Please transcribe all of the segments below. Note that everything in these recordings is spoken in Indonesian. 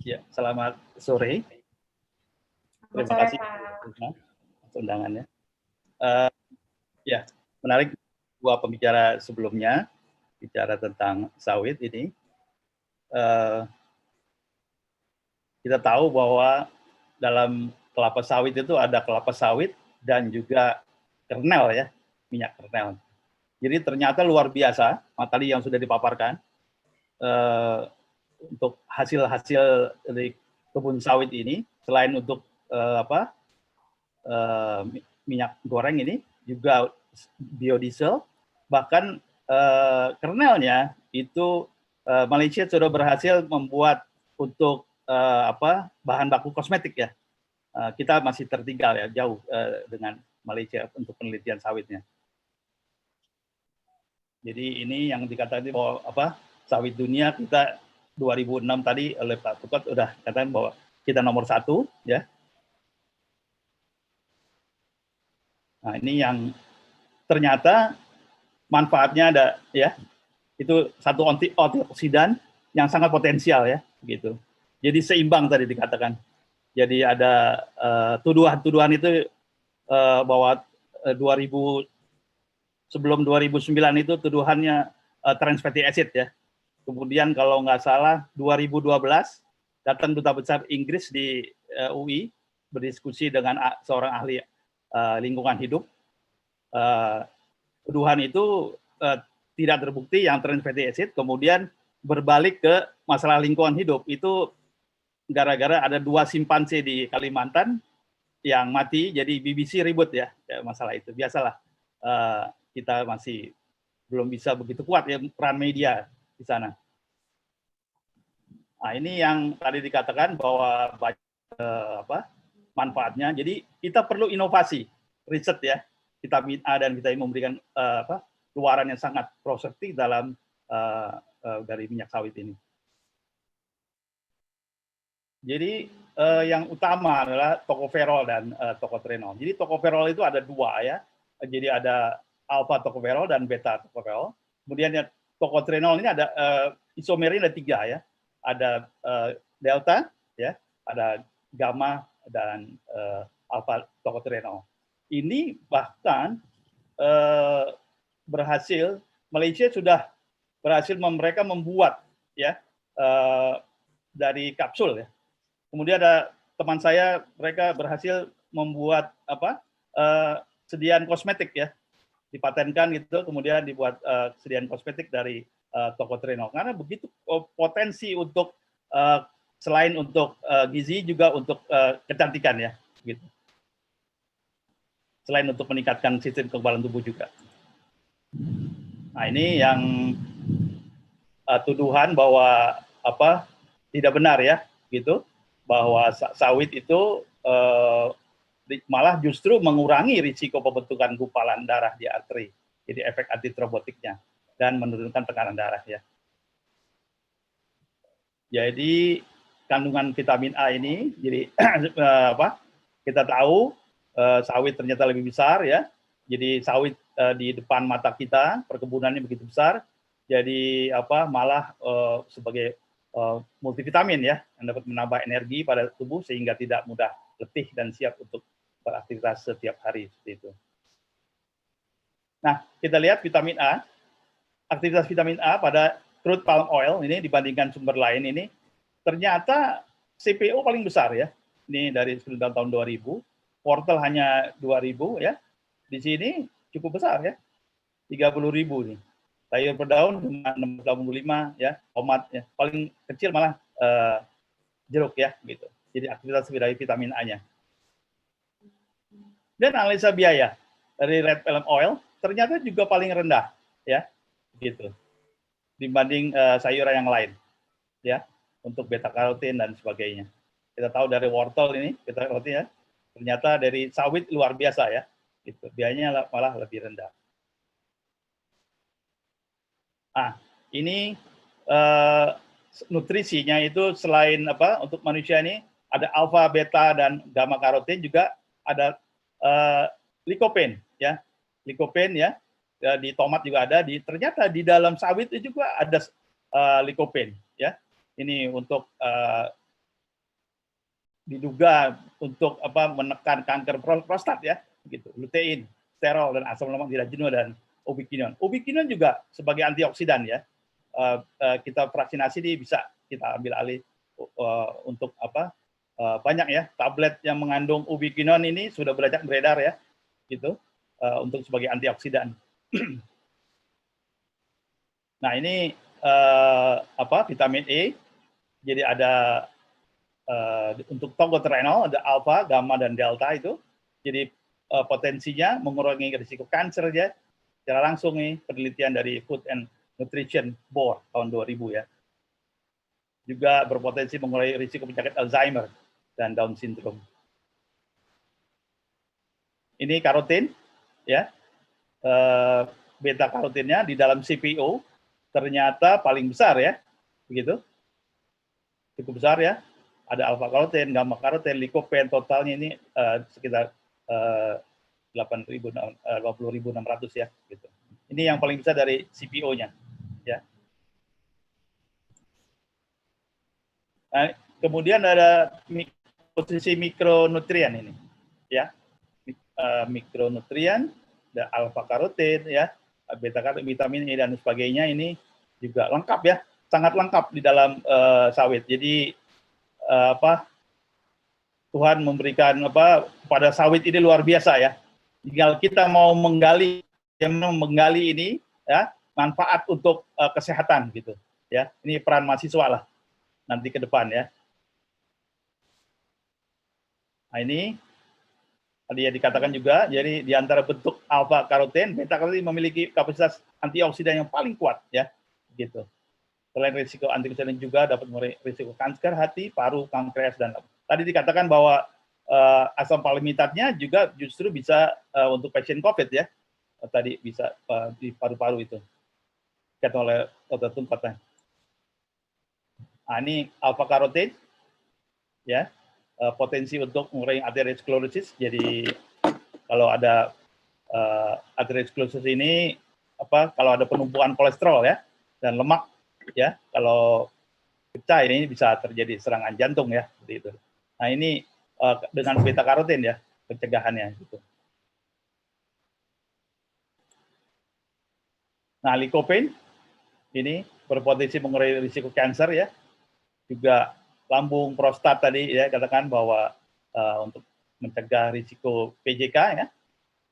Ya, selamat sore. Selamat Terima sore, kasih Pak. atas undangannya. Ya, menarik dua pembicara sebelumnya bicara tentang sawit ini. Kita tahu bahwa dalam kelapa sawit itu ada kelapa sawit dan juga kernel ya, minyak kernel. Jadi ternyata luar biasa materi yang sudah dipaparkan untuk hasil-hasil dari kebun sawit ini, selain untuk minyak goreng ini juga biodiesel, bahkan kernelnya itu Malaysia sudah berhasil membuat untuk bahan baku kosmetik ya. Kita masih tertinggal ya, jauh dengan Malaysia untuk penelitian sawitnya. Jadi ini yang dikatakan bahwa sawit dunia kita 2006 tadi oleh Pak Pukot udah katakan bahwa kita nomor 1 ya. Nah, ini yang ternyata manfaatnya ada ya. Itu satu antioksidan yang sangat potensial ya, gitu. Jadi seimbang tadi dikatakan. Jadi ada tuduhan-tuduhan itu bahwa 2000 sebelum 2009 itu tuduhannya trans fatty acid ya. Kemudian kalau nggak salah 2012 datang duta besar Inggris di UI berdiskusi dengan seorang ahli lingkungan hidup. Tuduhan itu tidak terbukti yang trans fatty acid, kemudian berbalik ke masalah lingkungan hidup. Itu gara-gara ada 2 simpanse di Kalimantan yang mati, jadi BBC ribut ya masalah itu. Biasalah kita masih belum bisa begitu kuat ya peran media di sana. Nah, ini yang tadi dikatakan bahwa manfaatnya. Jadi kita perlu inovasi, riset ya. Vitamin A dan vitamin memberikan luaran yang sangat prospektif dalam dari minyak sawit ini. Jadi yang utama adalah tocopherol dan tocotrienol. Jadi tocopherol itu ada 2 ya. Jadi ada alpha tocopherol dan beta tocopherol. Kemudian ya, tocotrienol ini ada isomernya ada 3 ya. Ada delta ya, ada gamma dan alpha tocotrienol. Ini bahkan berhasil, Malaysia sudah berhasil mereka membuat ya dari kapsul ya. Kemudian ada teman saya, mereka berhasil membuat sediaan kosmetik ya, dipatenkan gitu, kemudian dibuat sediaan kosmetik dari tocotrienol. Karena begitu potensi untuk selain untuk gizi juga untuk kecantikan ya, gitu. Selain untuk meningkatkan sistem kekebalan tubuh juga. Nah ini yang tuduhan bahwa tidak benar ya, gitu. Bahwa sawit itu malah justru mengurangi risiko pembentukan gumpalan darah di arteri, jadi efek antitrombotiknya dan menurunkan tekanan darah ya. Jadi kandungan vitamin A ini, jadi kita tahu sawit ternyata lebih besar ya. Jadi sawit di depan mata kita, perkebunannya begitu besar, jadi malah sebagai multivitamin ya, yang dapat menambah energi pada tubuh sehingga tidak mudah letih dan siap untuk beraktivitas setiap hari seperti itu. Nah, kita lihat vitamin A, aktivitas vitamin A pada crude palm oil ini dibandingkan sumber lain ini ternyata CPO paling besar ya. Ini dari tahun 2000, wortel hanya 2000 ya. Di sini cukup besar ya, 30.000 nih. Sayur per daun 65 ya, tomat ya. Paling kecil malah jeruk ya gitu. Jadi aktivitas dari vitamin A-nya. Dan analisa biaya dari red palm oil ternyata juga paling rendah ya, gitu. Dibanding sayuran yang lain ya, untuk beta karotin dan sebagainya. Kita tahu dari wortel ini, beta karotin ya, ternyata dari sawit luar biasa ya, gitu. Biayanya malah lebih rendah. Ah, ini nutrisinya itu selain untuk manusia ini ada alfa, beta dan gamma karotin, juga ada likopen ya. Likopen ya, di tomat juga ada, ternyata di dalam sawit itu juga ada likopen ya. Ini untuk diduga untuk menekan kanker prostat ya, gitu. Lutein, sterol dan asam lemak tidak jenuh dan ubiquinon. Ubiquinon juga sebagai antioksidan ya. Kita vaksinasi bisa kita ambil alih untuk banyak ya tablet yang mengandung ubiquinon ini sudah beredar ya, gitu, untuk sebagai antioksidan. Nah ini vitamin E, jadi ada untuk tocotrienol ada alfa, gamma dan delta itu, jadi potensinya mengurangi risiko kanker ya, secara langsung nih penelitian dari Food and Nutrition Board tahun 2000 ya. Juga berpotensi mengurangi risiko penyakit Alzheimer dan Down syndrome. Ini karotin ya, beta karotinnya di dalam CPO ternyata paling besar ya, begitu, cukup besar ya. Ada alfa karotin, gamma karotin, likopen, totalnya ini sekitar 50.600 ya, gitu. Ini yang paling besar dari CPO-nya ya. Nah, kemudian ada posisi mikronutrien ini ya. Mikronutrien, ada alfa karotin ya, beta karotin, vitamin E dan sebagainya, ini juga lengkap ya, sangat lengkap di dalam sawit. Jadi Tuhan memberikan pada sawit ini luar biasa ya. Tinggal kita mau menggali ini ya, manfaat untuk kesehatan gitu ya. Ini peran mahasiswa lah nanti ke depan ya. Nah ini tadi ya dikatakan juga, jadi di antara bentuk alfa karotin, beta karotin memiliki kapasitas antioksidan yang paling kuat ya, gitu. Selain risiko antioksidan juga dapat mengurangi risiko kanker hati, paru, pankreas dan tadi dikatakan bahwa asam palmitatnya juga justru bisa untuk pasien COVID ya, tadi bisa di paru-paru itu, dikatakan oleh Dr. Tumpatnya. Nah ini alfa karotin ya, potensi untuk mengurangi atherosclerosis. Jadi kalau ada atherosclerosis ini kalau ada penumpukan kolesterol ya dan lemak ya, kalau pecah ini bisa terjadi serangan jantung ya, seperti itu. Nah ini dengan beta karotin ya pencegahannya gitu. Nah likopen ini berpotensi mengurangi risiko kanker ya, juga lambung, prostat tadi ya, katakan bahwa untuk mencegah risiko PJK ya,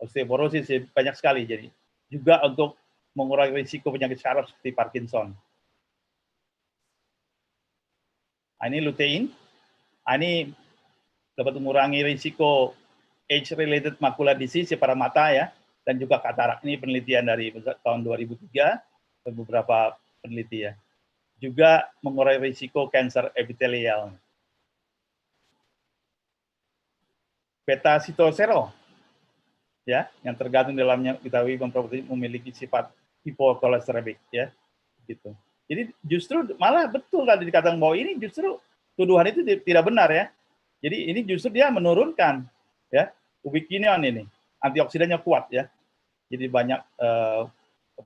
osteoporosis banyak sekali, jadi juga untuk mengurangi risiko penyakit saraf seperti Parkinson. Nah, ini lutein. Nah, ini dapat mengurangi risiko age-related macular disease pada mata ya, dan juga katarak. Ini penelitian dari tahun 2003 dan beberapa peneliti ya. Juga mengurangi risiko kanker epitelial. Beta sitosterol ya, yang tergantung dalamnya kita memiliki sifat hipokolesteremik ya, gitu. Jadi justru malah betul tadi dikatakan bahwa ini justru tuduhan itu tidak benar ya. Jadi ini justru dia menurunkan ya ubiquinon ini, antioksidannya kuat ya. Jadi banyak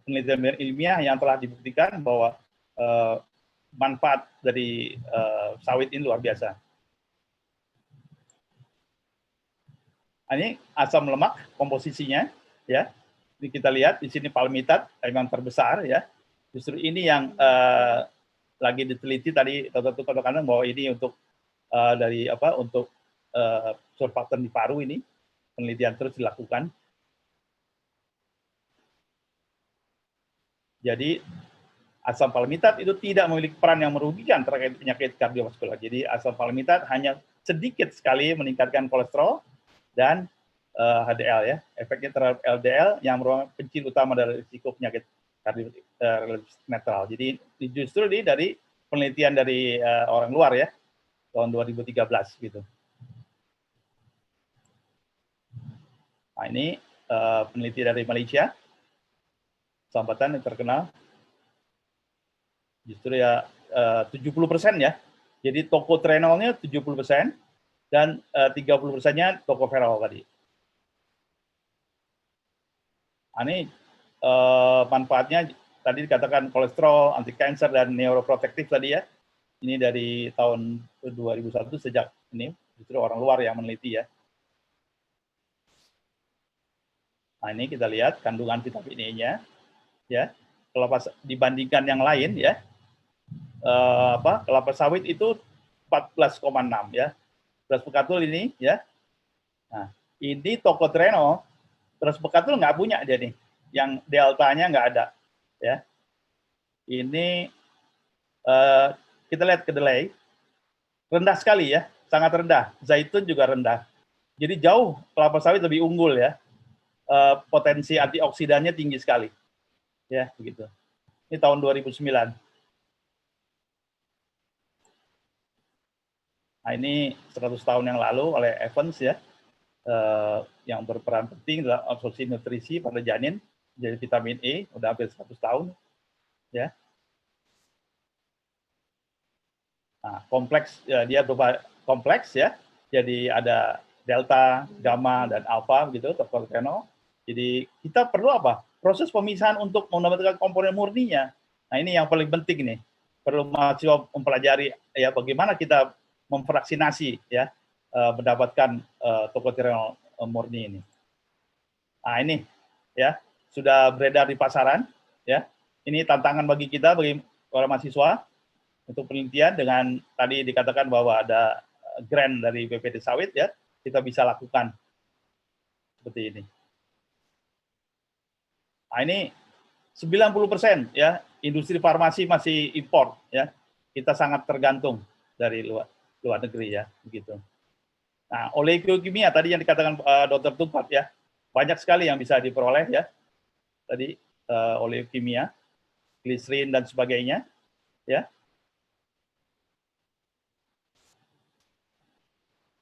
penelitian ilmiah yang telah dibuktikan bahwa manfaat dari sawit ini luar biasa. Ini asam lemak komposisinya ya. Ini kita lihat di sini palmitat memang terbesar ya. Justru ini yang lagi diteliti tadi Dr. katakan bahwa ini untuk dari untuk surfaktan di paru, ini penelitian terus dilakukan. Jadi asam palmitat itu tidak memiliki peran yang merugikan terkait penyakit kardiovaskular. Jadi asam palmitat hanya sedikit sekali meningkatkan kolesterol dan HDL ya. Efeknya terhadap LDL yang merupakan penyebab utama dari risiko penyakit netral. Jadi justru ini dari penelitian dari orang luar ya, tahun 2013 gitu. Nah ini peneliti dari Malaysia, sambatan yang terkenal, justru ya 70% ya. Jadi tocotrienolnya 70% dan 30%-nya tocopherol tadi. Nah, ini manfaatnya tadi dikatakan kolesterol, anti kanker dan neuroprotektif tadi ya. Ini dari tahun 2001 sejak ini justru orang luar yang meneliti ya. Nah, ini kita lihat kandungan vitamin E-nya, ya. Kelapa dibandingkan yang lain, ya, kelapa sawit itu 14,6 ya. Beras bekatul ini, ya. Nah, ini tocotrienol, beras bekatul nggak punya dia nih, yang deltanya nggak ada, ya. Ini kita lihat kedelai, rendah sekali ya, sangat rendah. Zaitun juga rendah. Jadi jauh kelapa sawit lebih unggul ya. Potensi antioksidannya tinggi sekali. Ya, begitu. Ini tahun 2009. Nah, ini 100 tahun yang lalu oleh Evans ya, yang berperan penting dalam absorpsi nutrisi pada janin, jadi vitamin E, udah hampir 100 tahun. Ya. Nah, kompleks, ya, dia berupa kompleks ya, jadi ada delta, gamma, dan alpha gitu, tocotrienol. Jadi kita perlu apa? Proses pemisahan untuk mendapatkan komponen murninya. Nah, ini yang paling penting nih. Perlu mahasiswa mempelajari ya bagaimana kita memfraksinasi ya mendapatkan tocotrienol murni ini. Nah, ini ya sudah beredar di pasaran ya. Ini tantangan bagi kita, bagi para mahasiswa untuk penelitian dengan tadi dikatakan bahwa ada grant dari BPD Sawit ya, kita bisa lakukan seperti ini. Nah, ini 90% ya, industri farmasi masih impor ya. Kita sangat tergantung dari luar negeri ya, begitu. Nah, oleokimia tadi yang dikatakan Dr. Tumpat ya, banyak sekali yang bisa diperoleh ya. Tadi oleokimia, gliserin dan sebagainya ya.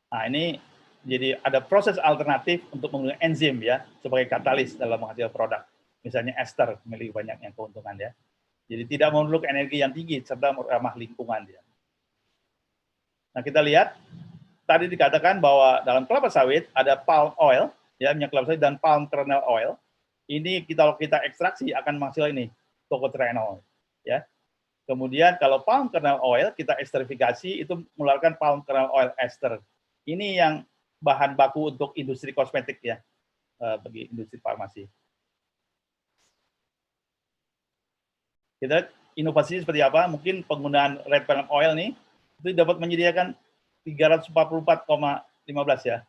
Nah, ini jadi ada proses alternatif untuk menggunakan enzim ya sebagai katalis dalam menghasilkan produk. Misalnya ester memiliki banyak yang keuntungan ya. Jadi tidak memerlukan energi yang tinggi serta ramah lingkungan dia. Nah, kita lihat tadi dikatakan bahwa dalam kelapa sawit ada palm oil ya, minyak kelapa sawit dan palm kernel oil. Ini kalau kita ekstraksi akan menghasilkan ini tocotrienol ya. Kemudian kalau palm kernel oil kita esterifikasi itu mengeluarkan palm kernel oil ester. Ini yang bahan baku untuk industri kosmetik ya, bagi industri farmasi. Kita inovasinya seperti apa? Mungkin penggunaan red palm oil nih itu dapat menyediakan 344,15 ya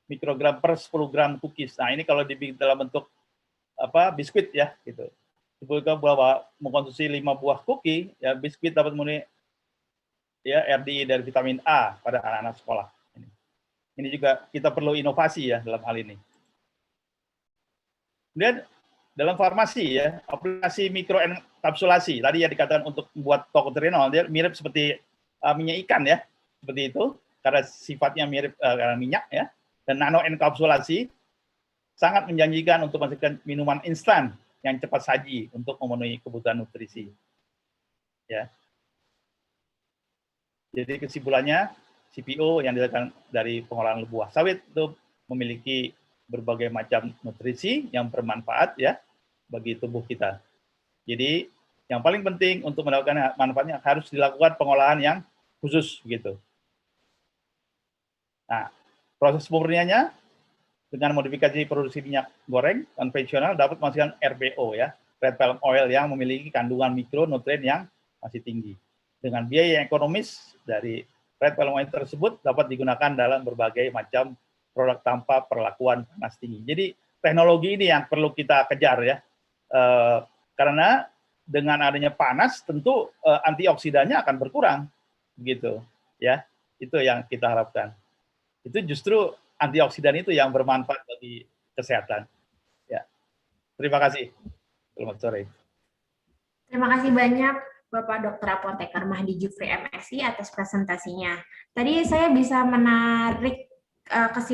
mikrogram per 10 gram cookies. Nah, ini kalau dibikin dalam bentuk biskuit ya gitu. Sebutkan bahwa mengkonsumsi 5 buah cookie ya biskuit dapat memenuhi ya RDI dari vitamin A pada anak-anak sekolah. Ini juga kita perlu inovasi ya dalam hal ini. Kemudian dalam farmasi ya, aplikasi mikroenkapsulasi tadi yang dikatakan untuk membuat tocotrienol, dia mirip seperti minyak ikan ya, seperti itu karena sifatnya mirip karena minyak ya. Dan nanoenkapsulasi sangat menjanjikan untuk menghasilkan minuman instan yang cepat saji untuk memenuhi kebutuhan nutrisi. Ya. Jadi kesimpulannya CPO yang dilakukan dari pengolahan buah sawit itu memiliki berbagai macam nutrisi yang bermanfaat ya bagi tubuh kita. Jadi yang paling penting untuk mendapatkan manfaatnya harus dilakukan pengolahan yang khusus begitu. Nah, proses pemurniannya dengan modifikasi produksi minyak goreng konvensional dapat menghasilkan RPO ya, red palm oil yang memiliki kandungan mikronutrien yang masih tinggi. Dengan biaya yang ekonomis dari red palm oil tersebut dapat digunakan dalam berbagai macam produk tanpa perlakuan panas tinggi. Jadi teknologi ini yang perlu kita kejar ya, karena dengan adanya panas tentu antioksidannya akan berkurang, gitu ya. Itu yang kita harapkan. Itu justru antioksidan itu yang bermanfaat bagi kesehatan. Ya, terima kasih. Selamat sore. Terima kasih banyak Bapak Dr. Apoteker Mahdi Jufri MSI atas presentasinya. Tadi saya bisa menarik kesimpulan